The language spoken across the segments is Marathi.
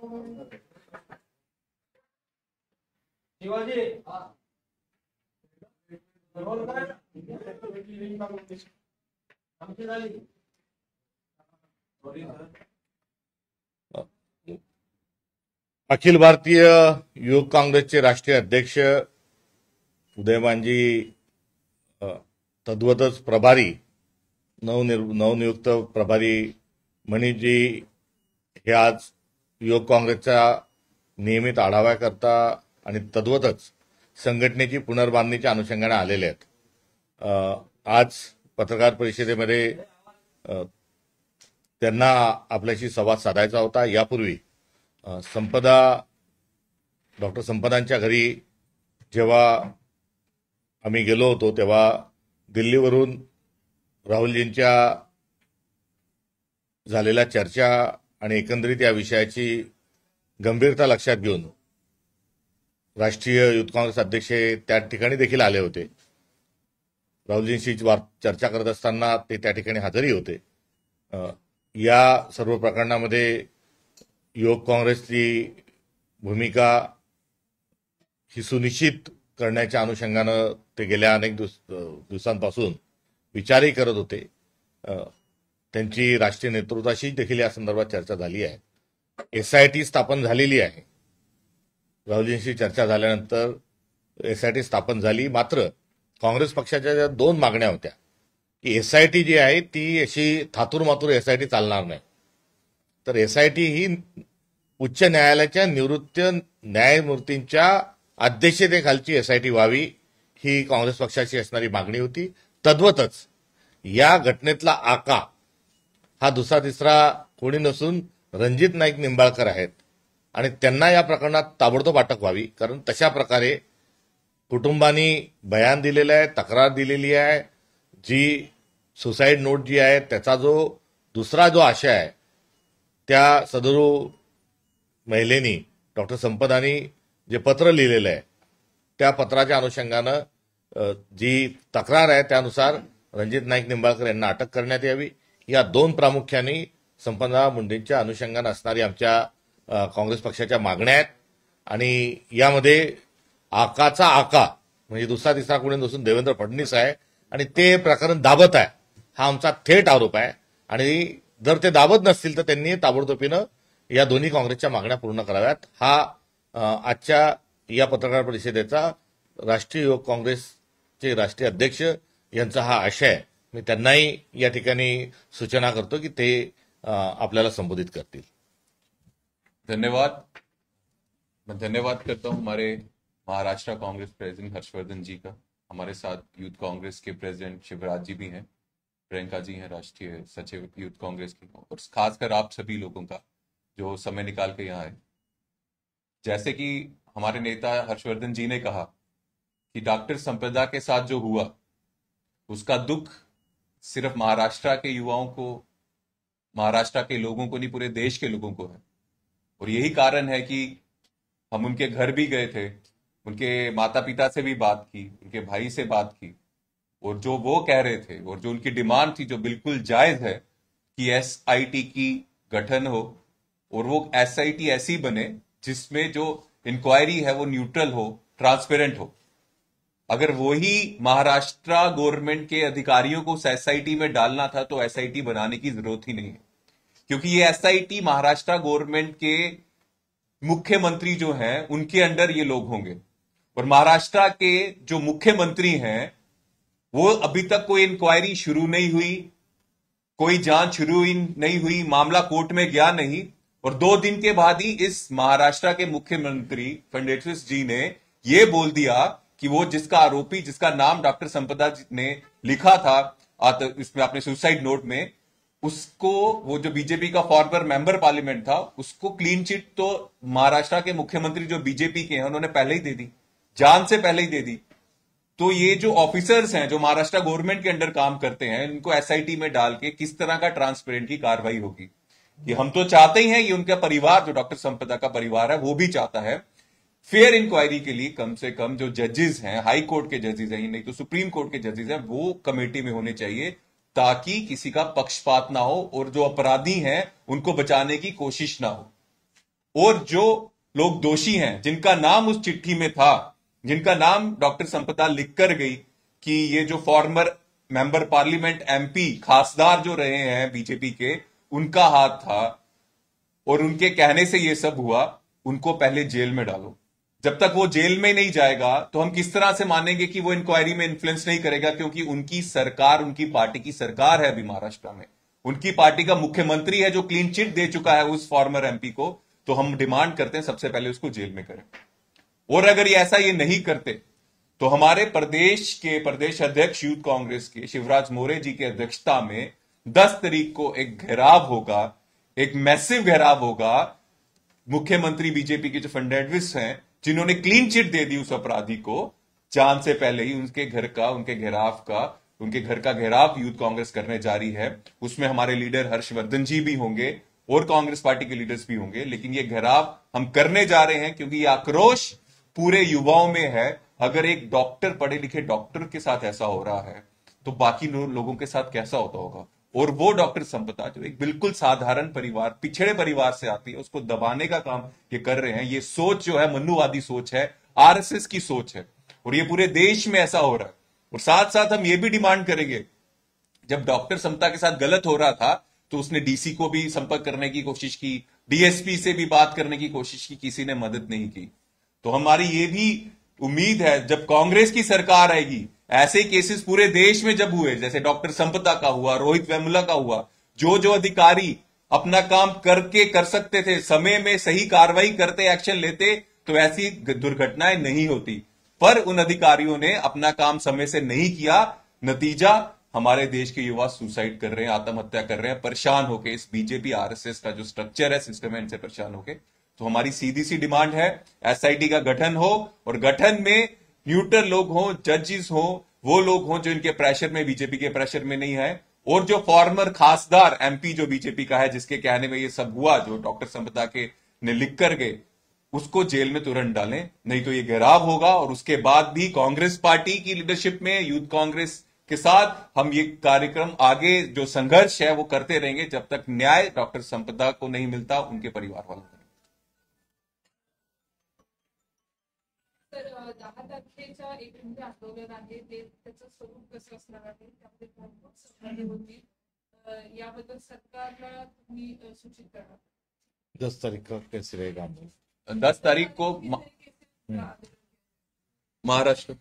शिवाजी अखिल भारतीय युवक काँग्रेसचे राष्ट्रीय अध्यक्ष उदयमानजी तद्वतच प्रभारी नवनियुक्त प्रभारी मनीषजी हे आज युवक काँग्रेसच्या नियमित आढाव्याकरता आणि तद्वतच संघटनेची पुनर्बांधणीच्या अनुषंगाने आलेले आहेत। आज पत्रकार परिषदेमध्ये त्यांना आपल्याशी संवाद साधायचा होता। यापूर्वी डॉक्टर संपदांच्या घरी जेव्हा आम्ही गेलो होतो तेव्हा दिल्लीवरून राहुलजींच्या झालेल्या चर्चा आणि एकंदरीत या विषयाची गंभीरता लक्षात घेऊन राष्ट्रीय युथ काँग्रेस अध्यक्ष त्या ठिकाणी देखील आले होते। राहुलजींशी चर्चा करत असताना ते त्या ठिकाणी हजरही होते। या सर्व प्रकरणामध्ये युवक काँग्रेसची भूमिका ही सुनिश्चित करण्याच्या अनुषंगानं ते गेल्या अनेक दिवसांपासून विचारही करत होते। त्यांची राष्ट्रीय नेतृत्वाशी देखील या संदर्भात चर्चा झाली आहे। एसआयटी स्थापन झालेली आहे। राहुलजींशी चर्चा झाल्यानंतर एसआयटी स्थापन झाली। मात्र काँग्रेस पक्षाच्या ज्या दोन मागण्या होत्या की एसआयटी जी आहे ती अशी थातूरमातूर एसआयटी चालणार नाही, तर एसआयटी ही उच्च न्यायालयाच्या निवृत्त न्यायमूर्तींच्या अध्यक्षतेखालची एसआयटी व्हावी ही काँग्रेस पक्षाची असणारी मागणी होती। तद्वतच या घटनेतला आका हा दुसरा तिसरा कोणी नसून रणजित नाईक निंबाळकर आहेत आणि त्यांना या प्रकरणात ताबडतोब अटक व्हावी, कारण तशा प्रकारे कुटुंबांनी बयान दिलेलं आहे, तक्रार दिलेली आहे। जी सुसाईड नोट जी आहे त्याचा दुसरा जो आशय आहे त्या सदरू महिलेनी डॉक्टर संपदानी जे पत्र लिहिलेलं आहे त्या पत्राच्या अनुषंगानं जी तक्रार आहे त्यानुसार रणजित नाईक निंबाळकर यांना अटक करण्यात यावी। या दोन प्रामुख्याने संपदा मुंडेंच्या अनुषंगानं असणारी आमच्या काँग्रेस पक्षाच्या मागण्या आहेत आणि यामध्ये आकाचा आका म्हणजे दुसरा तिसरा कोणी नसून देवेंद्र फडणवीस आहे आणि ते प्रकरण दाबत आहे हा आमचा थेट आरोप आहे। आणि जर ते दाबत नसतील तर त्यांनी ताबडतोबीनं या दोन्ही काँग्रेसच्या मागण्या पूर्ण कराव्यात। हा आजच्या या पत्रकार परिषदेचा राष्ट्रीय युवक काँग्रेसचे राष्ट्रीय अध्यक्ष यांचा हा आशय। मी त्यांनाही या ठिकाणी सूचना करतो की ते आपल्याला संबोधित करतील। धन्यवाद। मैं धन्यवाद करता हूं हमारे महाराष्ट्र कांग्रेस प्रेसिडेंट हर्षवर्धन जी का। हमारे साथ यूथ कांग्रेस के प्रेसिडेंट शिवराज जी भी हैं, प्रियंका जी हैं राष्ट्रीय सचिव यूथ कांग्रेस की, और खासकर आप सभी लोगों का जो समय निकाल के यहाँ आए। जैसे कि हमारे नेता हर्षवर्धन जी ने कहा कि डॉक्टर संपदा के साथ जो हुआ उसका दुख सिर्फ महाराष्ट्र के युवाओं को, महाराष्ट्र के लोगों को नहीं, पूरे देश के लोगों को है। और यही कारण है कि हम उनके घर भी गए थे, उनके माता पिता से भी बात की, उनके भाई से बात की, और जो वो कह रहे थे और जो उनकी डिमांड थी जो बिल्कुल जायज है कि एसआईटी की गठन हो और वो एसआईटी ऐसी बने जिसमें जो इंक्वायरी है वो न्यूट्रल हो, ट्रांसपेरेंट हो। अगर वही महाराष्ट्र गवर्नमेंट के अधिकारियों को उस एसआईटी में डालना था तो एसआईटी बनाने की जरूरत ही नहीं है, क्योंकि ये एसआईटी महाराष्ट्र गवर्नमेंट के मुख्यमंत्री जो हैं उनके अंडर ये लोग होंगे। और महाराष्ट्र के जो मुख्यमंत्री हैं वो अभी तक कोई इंक्वायरी शुरू नहीं हुई, कोई जांच शुरू नहीं हुई, मामला कोर्ट में गया नहीं, और 2 दिन के बाद ही इस महाराष्ट्र के मुख्यमंत्री फडणवीस जी ने ये बोल दिया कि वो जिसका आरोपी, जिसका नाम डॉक्टर संपदा ने लिखा था इसमें अपने सुसाइड नोट में, उसको, वो जो बीजेपी का फॉर्मर मेंबर पार्लियामेंट था, उसको क्लीन चिट तो महाराष्ट्र के मुख्यमंत्री जो बीजेपी के हैं उन्होंने पहले ही दे दी, जान से पहले ही दे दी। तो ये जो ऑफिसर्स हैं जो महाराष्ट्र गवर्नमेंट के अंडर काम करते हैं, इनको एसआईटी में डाल के किस तरह का ट्रांसपेरेंट की कार्रवाई होगी? ये हम तो चाहते ही हैं, ये उनका परिवार जो डॉक्टर संपदा का परिवार है वो भी चाहता है। फेयर इंक्वायरी के लिए कम से कम जो जजेस हैं, हाई कोर्ट के जजेस हैं, नहीं तो सुप्रीम कोर्ट के जजेस हैं, वो कमेटी में होने चाहिए ताकि किसी का पक्षपात ना हो और जो अपराधी हैं उनको बचाने की कोशिश ना हो। और जो लोग दोषी हैं, जिनका नाम उस चिट्ठी में था, जिनका नाम डॉक्टर संपदा लिख कर गई कि ये जो फॉर्मर मेंबर पार्लियामेंट एमपी खासदार जो रहे हैं बीजेपी के, उनका हाथ था और उनके कहने से ये सब हुआ, उनको पहले जेल में डालो। जब तक वो जेल में नहीं जाएगा तो हम किस तरह से मानेंगे कि वो इंक्वायरी में इन्फ्लुएंस नहीं करेगा, क्योंकि उनकी सरकार, उनकी पार्टी की सरकार है अभी महाराष्ट्र में, उनकी पार्टी का मुख्यमंत्री है जो क्लीन चिट दे चुका है उस फॉर्मर एमपी को। तो हम डिमांड करते हैं सबसे पहले उसको जेल में करें। और अगर ये ऐसा ये नहीं करते तो हमारे प्रदेश के प्रदेश अध्यक्ष यूथ कांग्रेस के शिवराज मोरे जी की अध्यक्षता में 10 तारीख को एक घेराव होगा, एक मैसिव घेराव होगा। मुख्यमंत्री बीजेपी के जो फर्नांडिस हैं, जिन्होंने क्लीन चिट दे दी उस अपराधी को, जान से पहले ही उनके घर का, उनके घेराव का, उनके घर का घेराव यूथ कांग्रेस करने जारी है। उसमें हमारे लीडर हर्षवर्धन जी भी होंगे और कांग्रेस पार्टी के लीडर्स भी होंगे। लेकिन ये घेराव हम करने जा रहे हैं क्योंकि ये आक्रोश पूरे युवाओं में है। अगर एक डॉक्टर, पढ़े लिखे डॉक्टर के साथ ऐसा हो रहा है तो बाकी लोगों के साथ कैसा होता होगा। और वो डॉक्टर संपदा जो एक बिल्कुल साधारण परिवार, पिछड़े परिवार से आती है, उसको दबाने का काम ये कर रहे हैं। ये सोच जो है मनुवादी सोच है, आरएसएस की सोच है, और ये पूरे देश में ऐसा हो रहा है। और साथ साथ हम ये भी डिमांड करेंगे, जब डॉक्टर समता के साथ गलत हो रहा था तो उसने डीसी को भी संपर्क करने की कोशिश की, डीएसपी से भी बात करने की कोशिश की, किसी ने मदद नहीं की। तो हमारी ये भी उम्मीद है जब कांग्रेस की सरकार आएगी, ऐसे केसेस पूरे देश में जब हुए, जैसे डॉक्टर संपदा का हुआ, रोहित वेमुला का हुआ, जो जो अधिकारी अपना काम करके कर सकते थे, समय में सही कार्रवाई करते, एक्शन लेते, तो ऐसी दुर्घटनाएं नहीं होती। पर उन अधिकारियों ने अपना काम समय से नहीं किया, नतीजा हमारे देश के युवा सुसाइड कर रहे हैं, आत्महत्या कर रहे हैं, परेशान होके। इस बीजेपी आरएसएस का जो स्ट्रक्चर है, सिस्टम है, इनसे परेशान होके। तो हमारी सीधी सी डिमांड है एसआईटी का गठन हो, और गठन में न्यूट्रल लोग हों, जजेस हों, वो लोग हों जो इनके प्रेशर में, बीजेपी के प्रेशर में नहीं है। और जो फॉर्मर खासदार एमपी जो बीजेपी का है, जिसके कहने में ये सब हुआ, जो डॉक्टर संपदा के ने लिख कर गए, उसको जेल में तुरंत डालें, नहीं तो ये घेराव होगा। और उसके बाद भी कांग्रेस पार्टी की लीडरशिप में, यूथ कांग्रेस के साथ हम ये कार्यक्रम, आगे जो संघर्ष है वो करते रहेंगे जब तक न्याय डॉक्टर संपदा को नहीं मिलता, उनके परिवार वालों को। तर 10 तारखेच्या एक म्हणजे आंदोलन आहे ते त्याचं स्वरूप कसं असणार आहे, त्यामध्ये कोण सहभागी होतील, याबद्दल सरकारला तुम्ही सूचित करणार? 10 तारीख का कैसे रहेगा आंदोलन? 10 तारीख को महाराष्ट्र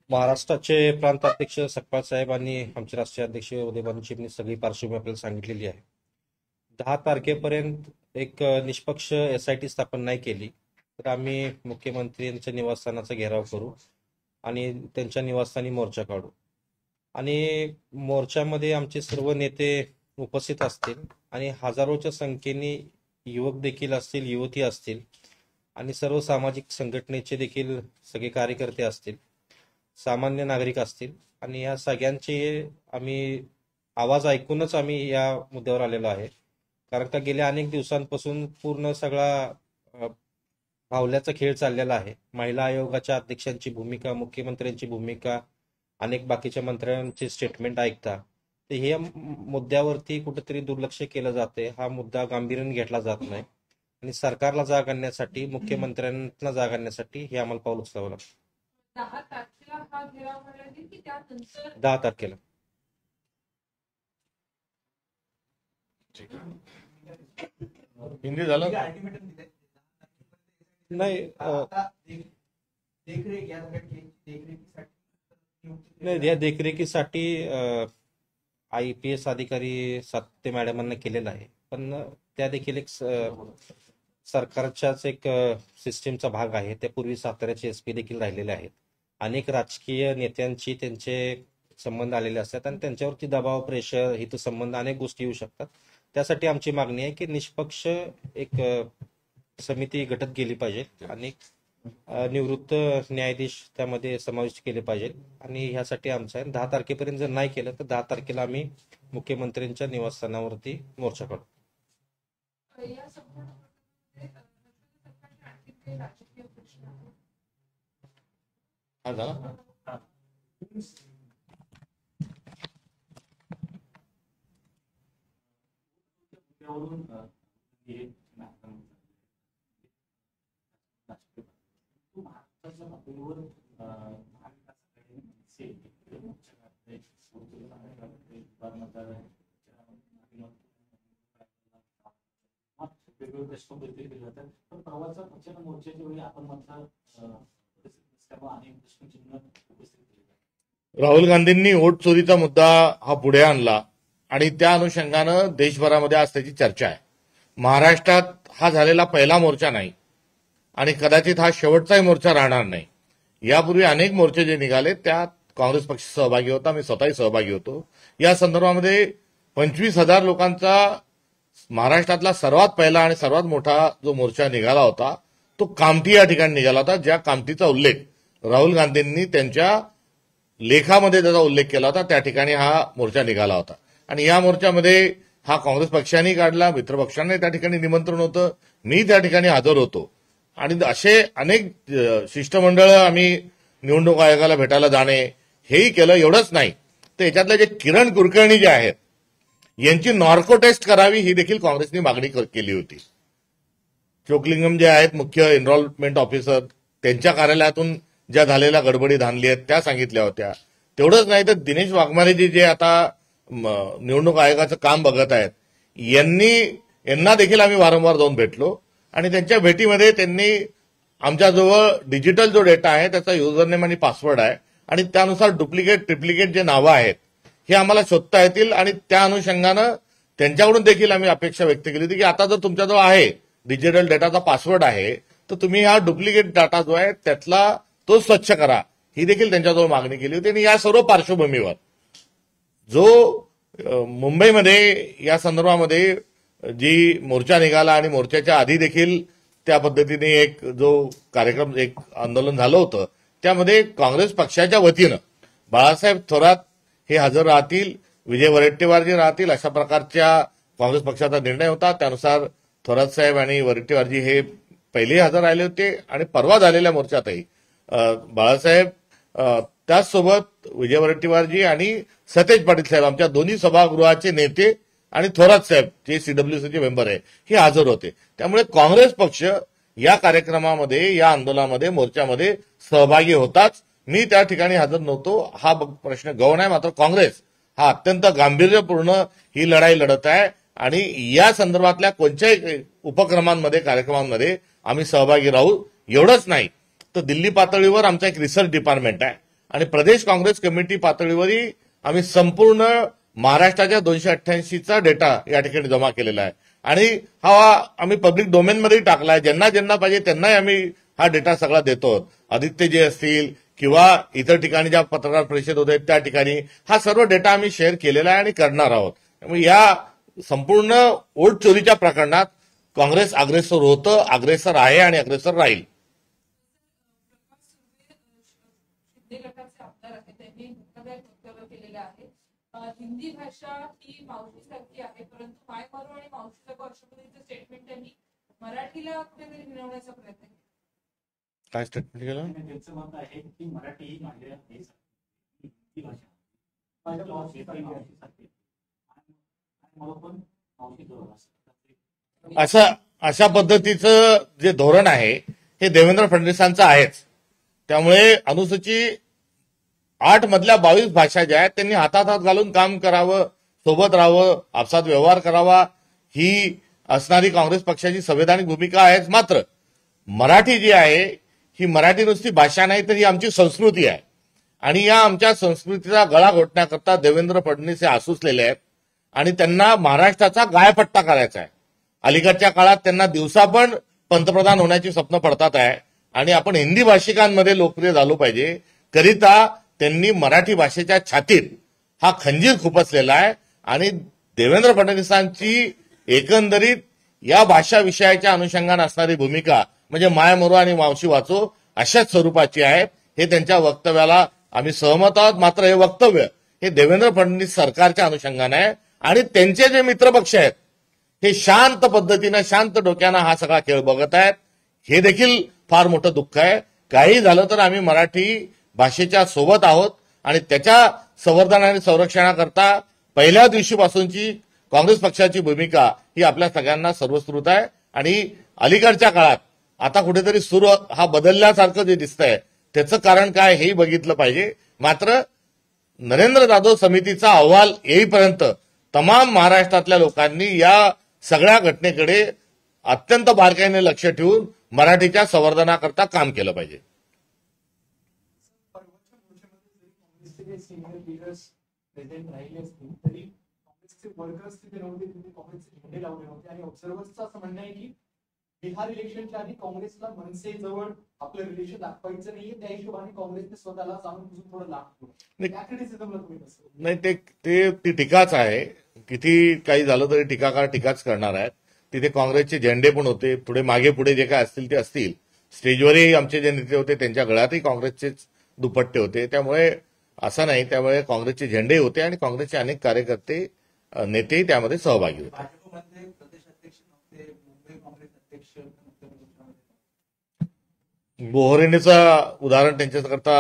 महाराष्ट्राचे प्रांताध्यक्ष सकपाळ साहेब आणि आमचे राष्ट्रीय अध्यक्ष उदयभान चिमणी सगळी पार्श्वभूमी आपल्याला सांगितलेली आहे. 10 तारखेपर्यंत एक निष्पक्ष SIT स्थापन नाही केली तर आम्ही मुख्यमंत्र्यांच्या निवासस्थानाचा घेराव करू आणि त्यांच्या निवासस्थानी मोर्चा काढू. आणि मोर्चामध्ये आमचे सर्व नेते उपस्थित असतील आणि हजारोच्या संख्येने युवक देखील असतील, युवती असतील आणि सर्व सामाजिक संघटनेचे देखील सगळे कार्यकर्ते असतील, सामान्य नागरिक असतील. आणि या सगळ्यांचे आम्ही आवाज ऐकूनच आम्ही या मुद्द्यावर आलेलो आहे. कारण का गेल्या अनेक दिवसांपासून पूर्ण सगळा भावल्याचा खेळ चाललेला आहे. महिला आयोगाच्या अध्यक्षांची भूमिका, मुख्यमंत्र्यांची भूमिका, अनेक बाकीच्या मंत्र्यांचे स्टेटमेंट ऐकता तर हे मुद्द्यावरती कुठेतरी दुर्लक्ष केलं जाते. हा मुद्दा गांभीर्याने घेतला जात नाही आणि सरकारला जाग आणण्यासाठी, मुख्यमंत्र्यांना जाग आणण्यासाठी हे आम्हाला पाऊल उचलावं लागतं. 10 तारखेला हा घेराव करण्यात येईल की त्यानंतर? 10 तारखेला. हिंदी झालं नाही नाही, या देखरेखीसाठी IPS अधिकारी सातते मॅडमांना केलेला आहे. पण त्या देखील एक सरकारच्याच एक सिस्टीमचा भाग आहे. त्यापूर्वी साताऱ्याचे SP देखील राहिलेले आहेत. अनेक राजकीय नेत्यांची त्यांचे संबंध आलेले असतात आणि त्यांच्यावरती दबाव, प्रेशर, हितसंबंध, अनेक गोष्टी येऊ शकतात. त्यासाठी आमची मागणी आहे की निष्पक्ष एक समिती गठीत केली पाहिजे आणि निवृत्त न्यायाधीश त्यामध्ये समाविष्ट केले पाहिजे. आणि ह्यासाठी आमचं आहे 10 तारखेपर्यंत जर नाही केलं तर 10 तारखेला आम्ही मुख्यमंत्र्यांच्या निवासस्थानावरती मोर्चा काढू. या संपूर्ण प्रकरणामध्ये सरकारचे आणखी काही राजकीय प्रश्न आहेत? हा झाला. त्यावरून हे महाराष्ट्राच्या पातळीवर महाविकास आघाडी वेगवेगळे प्रश्न उपस्थित केले जातात. पण परवाच्या पक्षाच्या मोर्चाच्या वेळी आपण मात्र अनेक प्रश्नचिन्ह उपस्थित केले. राहुल गांधींनी वोट चोरीचा मुद्दा हा पुढे आणला आणि त्या अनुषंगानं देशभरामध्ये आज त्याची चर्चा आहे. महाराष्ट्रात हा झालेला पहिला मोर्चा नाही आणि कदाचित हा शेवटचाही मोर्चा राहणार नाही. यापूर्वी अनेक मोर्चे जे निघाले त्यात काँग्रेस पक्ष सहभागी होता, मी स्वतःही सहभागी होतो. या संदर्भामध्ये 25,000 लोकांचा महाराष्ट्रातला सर्वात पहिला आणि सर्वात मोठा जो मोर्चा निघाला होता तो कामठी या ठिकाणी निघाला होता, ज्या कामठीचा उल्लेख राहुल गांधींनी त्यांच्या लेखामध्ये त्याचा उल्लेख केला होता. त्या ठिकाणी हा मोर्चा निघाला होता आणि या मोर्चामध्ये हा काँग्रेस पक्षाने काढला, मित्रपक्षांनी त्या ठिकाणी निमंत्रण होतं, मी त्या ठिकाणी हजर होतो आणि असे अनेक शिष्टमंडळ आम्ही निवडणूक आयोगाला भेटायला जाणे हेही केलं. एवढंच नाही तर याच्यातले जे किरण कुलकर्णी जे आहेत यांची नॉर्को टेस्ट करावी ही देखील काँग्रेसने मागणी केली होती. चोकलिंगम जे आहेत मुख्य एनरोलमेंट ऑफिसर, त्यांच्या कार्यालयातून ज्या झालेल्या गडबडी धानली आहेत त्या सांगितल्या होत्या. तेवढंच नाही तर दिनेश वाघमारेजी जे आता निवडणूक आयोगाचं काम बघत आहेत यांना देखील आम्ही वारंवार जाऊन भेटलो आणि त्यांच्या भेटीमध्ये त्यांनी आमच्याजवळ डिजिटल जो डेटा आहे त्याचा युजरनेम आणि पासवर्ड आहे आणि त्यानुसार डुप्लिकेट ट्रिप्लिकेट जे नावं आहेत हे आम्हाला शोधता येतील आणि त्या अनुषंगानं त्यांच्याकडून देखील आम्ही अपेक्षा व्यक्त केली होती की आता जर तुमच्याजवळ आहे डिजिटल डेटाचा पासवर्ड आहे तर तुम्ही हा डुप्लिकेट डाटा जो आहे त्यातला तो स्वच्छ करा, ही देखील त्यांच्याजवळ मागणी केली होती. आणि या सर्व पार्श्वभूमीवर जो मुंबईमध्ये या संदर्भामध्ये जी मोर्चा निघाला आणि मोर्चाच्या आधी देखील त्या पद्धतीने एक जो कार्यक्रम एक आंदोलन झालं होतं त्यामध्ये काँग्रेस पक्षाच्या वतीनं बाळासाहेब थोरात हे हजर राहतील, विजय वडेट्टीवार जे राहतील अशा प्रकारच्या काँग्रेस पक्षाचा निर्णय होता. त्यानुसार थोरात साहेब आणि वडेट्टीवारजी हे पहिलेही हजर राहिले होते आणि परवा झालेल्या मोर्चातही बाळासाहेब त्याचसोबत विजय वडेट्टीवारजी आणि सतेज पाटील साहेब आमच्या दोन्ही सभागृहाचे नेते आणि थोरात साहेब जे सीडब्ल्यूसीचे मेंबर आहे हे हजर होते. त्यामुळे काँग्रेस पक्ष या कार्यक्रमामध्ये या आंदोलनामध्ये मोर्चामध्ये सहभागी होताच. मी त्या ठिकाणी हजर नव्हतो हा प्रश्न गौण आहे. मात्र काँग्रेस हा अत्यंत गांभीर्यपूर्ण ही लढाई लढत आहे आणि या संदर्भातल्या कोणत्याही उपक्रमांमध्ये कार्यक्रमांमध्ये आम्ही सहभागी राहू. एवढंच नाही तर दिल्ली पातळीवर आमचा एक रिसर्च डिपार्टमेंट आहे आणि प्रदेश काँग्रेस कमिटी पातळीवरही आम्ही संपूर्ण महाराष्ट्राच्या 288चा डेटा या ठिकाणी जमा केलेला आहे आणि हा आम्ही पब्लिक डोमेनमध्ये टाकलाय. ज्यांना पाहिजे त्यांनाही आम्ही हा डेटा सगळा देतो. आदित्य जे असतील किंवा इतर ठिकाणी ज्या पत्रकार परिषद होत आहेत त्या ठिकाणी हा सर्व डेटा आम्ही शेअर केलेला आहे आणि करणार आहोत. त्यामुळे या संपूर्ण वोट चोरीच्या प्रकरणात काँग्रेस अग्रेसर होतं, अग्रेसर आहे आणि अग्रेसर राहील. शिंदे गटाचे आमदार आहेत त्यांनी धक्कादायक वक्तव्य केलेलं आहे. हिंदी भाषा ही मावशीसारखी आहे परंतु माय मरो आणि मावशी नको अशा पद्धतीचं स्टेटमेंट त्यांनी मराठीला कुठेतरी मिळवण्याचा प्रयत्न केला. काय स्टेटमेंट केलं? त्यांचं मत आहे की मराठी ही माझ्या ही भाषा माझ्या मावशीसारखी मला पण मावशी जवळ अशा पद्धतीचं जे धोरण आहे हे देवेंद्र फडणवीसांचं आहेच. त्यामुळे अनुसूची 8 मधल्या 22 भाषा ज्या आहेत त्यांनी हातात हात घालून काम करावं, सोबत राहावं, आपसात व्यवहार करावा ही असणारी काँग्रेस पक्षाची संवैधानिक भूमिका आहेच. मात्र मराठी जी आहे ही मराठी नुसती भाषा नाही तर ही आमची संस्कृती आहे आणि या आमच्या संस्कृतीचा गळा घोटण्याकरता देवेंद्र फडणवीस हे आसुसलेले आहेत आणि त्यांना महाराष्ट्राचा गायपट्टा करायचा आहे. अलीकडच्या काळात त्यांना दिवसा पण पंतप्रधान होण्याची स्वप्न पडतात आहे आणि आपण हिंदी भाषिकांमध्ये लोकप्रिय झालो पाहिजे करिता त्यांनी मराठी भाषेच्या छातीत हा खंजीर खुपसलेला आहे आणि देवेंद्र फडणवीसांची एकंदरीत या भाषा विषयाच्या अनुषंगाने असणारी भूमिका म्हणजे माय मरो आणि मावशी वाचो अशाच स्वरूपाची आहे. हे त्यांच्या वक्तव्याला आम्ही सहमत आहोत. मात्र हे वक्तव्य हे देवेंद्र फडणवीस सरकारच्या अनुषंगाने आहे आणि त्यांचे जे मित्रपक्ष आहेत हे शांत पद्धतीनं शांत डोक्यानं हा सगळा खेळ बघत आहेत. हे देखील फार मोठं दुःख आहे. काही झालं तर आम्ही मराठी भाषेच्या सोबत आहोत आणि त्याच्या संवर्धन आणि संरक्षणाकरता पहिल्या दिवशीपासूनची काँग्रेस पक्षाची भूमिका ही आपल्या सगळ्यांना सर्वश्रुत आहे आणि अलीकडच्या काळात आता कुठेतरी सूर हा बदलल्यासारखं जे दिसतंय त्याचं कारण काय हेही बघितलं पाहिजे. मात्र नरेंद्र जाधव समितीचा अहवाल येईपर्यंत तमाम महाराष्ट्रातल्या लोकांनी या सगळ्या घटनेकडे अत्यंत बारकाईने लक्ष ठेवून मराठीच्या संवर्धनाकरता काम केलं पाहिजे. परवाच्या मोर्चामध्ये जरी काँग्रेसचे काही सिनियर लिडर्स प्रेझेंट राहिले असतील तरी काँग्रेसचे वर्कर्स तिथे नव्हते, तिथे काँग्रेसचे झेंडे लावले नव्हते आणि ऑब्झर्व्हर्सचं असं म्हणणं आहे की बिहार इलेक्शनच्या आधी काँग्रेसला मनसेजवळ आपलं रिलेशन दाखवायचं नाहीये, त्या हिशोबाने काँग्रेसने स्वतःला जाणून बुजून थोडं लांब नाही. त्या क्रिटिसिझमला तुम्ही कसं? नाही ती टीकाच आहे. किती काही झालं तरी टीकाकार टीकाच करणार आहेत. तिथे काँग्रेसचे झेंडे पण होते, थोडे मागे पुढे जे काय असतील ते असतील. स्टेजवरही आमचे जे नेते होते त्यांच्या गळ्यातही काँग्रेसचेच दुपट्टे होते. त्यामुळे असं नाही, त्यामुळे काँग्रेसचे झेंडे होते आणि काँग्रेसचे अनेक कार्यकर्ते नेतेही त्यामध्ये सहभागी होते. भाजपमध्ये प्रदेश अध्यक्ष नव्हते, मुंबई काँग्रेस अध्यक्ष नव्हते. बोहरेनेचं उदाहरण त्यांच्याकरता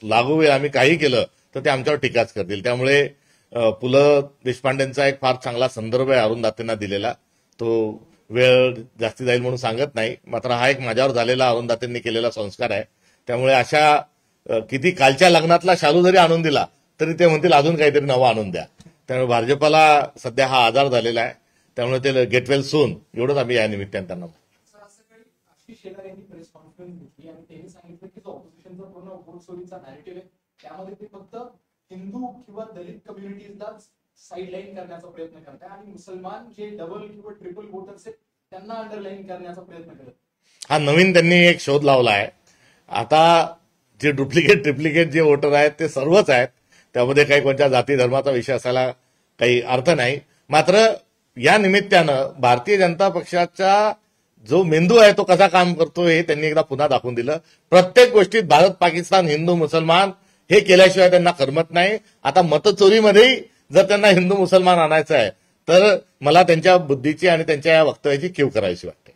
लागू वेळ आम्ही काही केलं तर ते आमच्यावर टीकाच करतील. त्यामुळे पु ल देशपांडेंचा एक फार चांगला संदर्भ आहे अरुंधतींना दिलेला. तो वेळ जास्ती जाईल म्हणून सांगत नाही, मात्र हा एक माझ्यावर झालेला अरुंधतींनी केलेला संस्कार आहे. त्यामुळे अशा किती कालच्या लग्नातला शालू जरी आणून दिला तरी ते म्हणतील अजून काहीतरी नवं आणून द्या. त्यामुळे भाजपला सध्या हा आजार झालेला आहे. त्यामुळे ते गेट वेल सून एवढंच आम्ही या निमित्ताने त्यांना सर, असं काही आशिष शेलार यांनी प्रेस कॉन्फरन्स घेतली आणि त्यांनी सांगितलं की जो ऑपोजिशनचा पूर्ण घोडचोरीचा नॅरेटिव्ह आहे त्यामध्ये ते फक्त हिंदू किंवा दलित कम्युनिटीजला साईडलाईन करण्याचा प्रयत्न करत आहे आणि मुसलमान जे डबल किंवा ट्रिपल वोटर्स आहेत त्यांना अंडरलाईन करण्याचा प्रयत्न करत. हा नवीन त्यांनी एक शोध लावला आहे. आता जे ट्रिप्लिकेट जे वोटर आहेत ते सर्वच आहेत. त्यामध्ये काही कोणत्या जाती धर्माचा विषय असायला काही अर्थ नाही. मात्र या निमित्तानं भारतीय जनता पक्षाचा जो मेंदू आहे तो कसा काम करतो हे त्यांनी एकदा पुन्हा दाखवून दिलं. प्रत्येक गोष्टीत भारत पाकिस्तान हिंदू मुसलमान हे केल्याशिवाय त्यांना करमत नाही. आता मतचोरीमध्येही जर त्यांना हिंदू मुसलमान आणायचं आहे तर मला त्यांच्या बुद्धीची आणि त्यांच्या या वक्तव्याची कीव करायची वाटते.